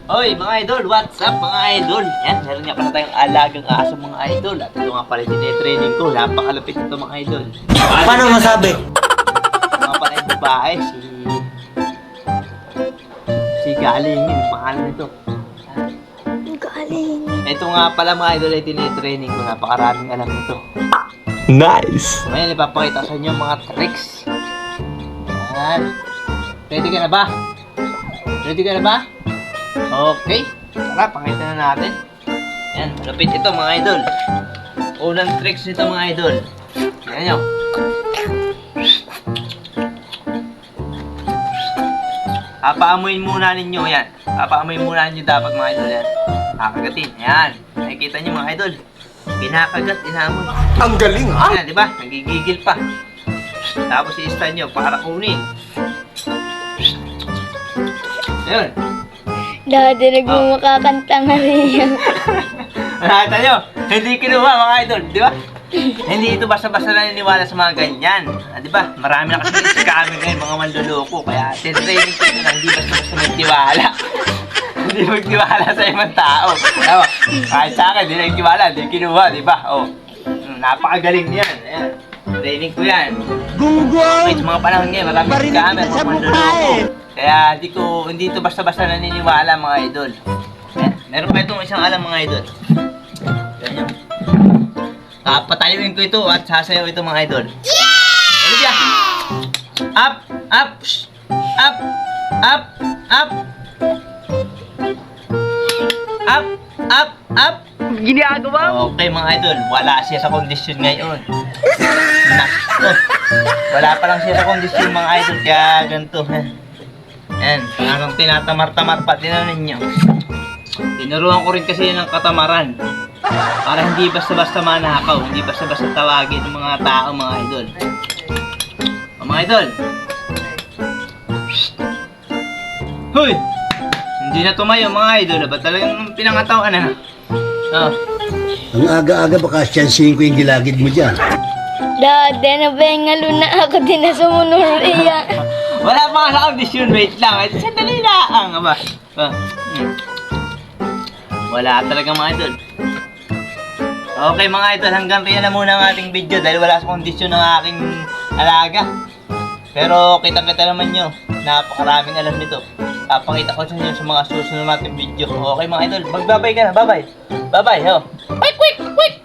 Oy mga idol, what's up mga idol? Yan, meron nga pala tayong alagang aso mga idol. At ito nga pala yung training ko, napakalapit ito mga idol. Paano masabi? Mga pala yung babae, si Galingin, pangalan nito. Galing. Ito nga pala mga idol ay tinitraining ko, napakaraming alam nito. Nice! Ngayon ipapakita ko sa inyo mga tricks. Yan. Ready ka na ba? Ready ka na ba? Okay. Tara, pakita na natin. Yan, malapit ito mga idol. Unang tricks nito mga idol. Yan nyo. Papaamuin muna ninyo yan. Papaamuin muna ninyo dapat mga idol yan. Kakagatin. Yan. Nakikita nyo mga idol. Kinakagat, inamoy. Ang galing ha? Yan, di ba? Nagigigil pa. Tapos i-stand nyo para kunin. Ayun. Dati nagmumakakanta nga rin yan. Nakita nyo? Hindi kinuha mga idol, di ba? Hindi ito basta-basta naniniwala sa mga ganyan. Di ba? Marami na kasi scammer ngayon, mga manluloko. Kaya training ko ito na hindi basta-basta magtiwala. Hindi magtiwala sa ibang tao. Tama? Kahit sa akin, hindi nagtiwala, hindi kinuha, di ba? Oh, napakagaling niyan. Ayan. Training ko yan. Gunggong! Sa mga panahon ngayon, marami scammer, mga manluloko. Kaya hindi ito basta-basta naniniwala mga idol. Meron pa itong isang alam mga idol. Ganyan. Patayuin ko ito at sasayaw ito mga idol. Yeah! Olivia! Up! Up! Shh! Up! Up! Up! Up! Up! Up! Ginagawa? Okay mga idol, wala siya sa kondisyon ngayon. Nakto. Wala pa lang siya sa kondisyon mga idol, kaya ganito. Yan, parang tinatamar-tamar pa, tinanan ninyo. Tinuruan ko rin kasi ng katamaran. Para hindi basta-basta manakaw, hindi basta-basta tawagin ng mga tao, mga idol. Mga idol! Hoy! Hindi na tumayo mga idol, ba talagang pinangatawan na? Oh. Ang aga-aga baka siyansihin ko yung gilagid mo dyan. Dati nabengalo na ako din na sumunod iya. Wala pa nga sa audition, wait lang. Ito sandali lang. Aba. Wala talaga mga idol. Okay mga idol, hanggang kaya na muna ang ating video dahil wala sa kondisyon ng aking alaga. Pero kitang-kita naman nyo, napakaraming alam nito. Papakita ko sa inyo sa mga susunod nating video. Okay mga idol, magbabay ka na, bye-bye. Bye-bye, ho. Quick, quick, quick!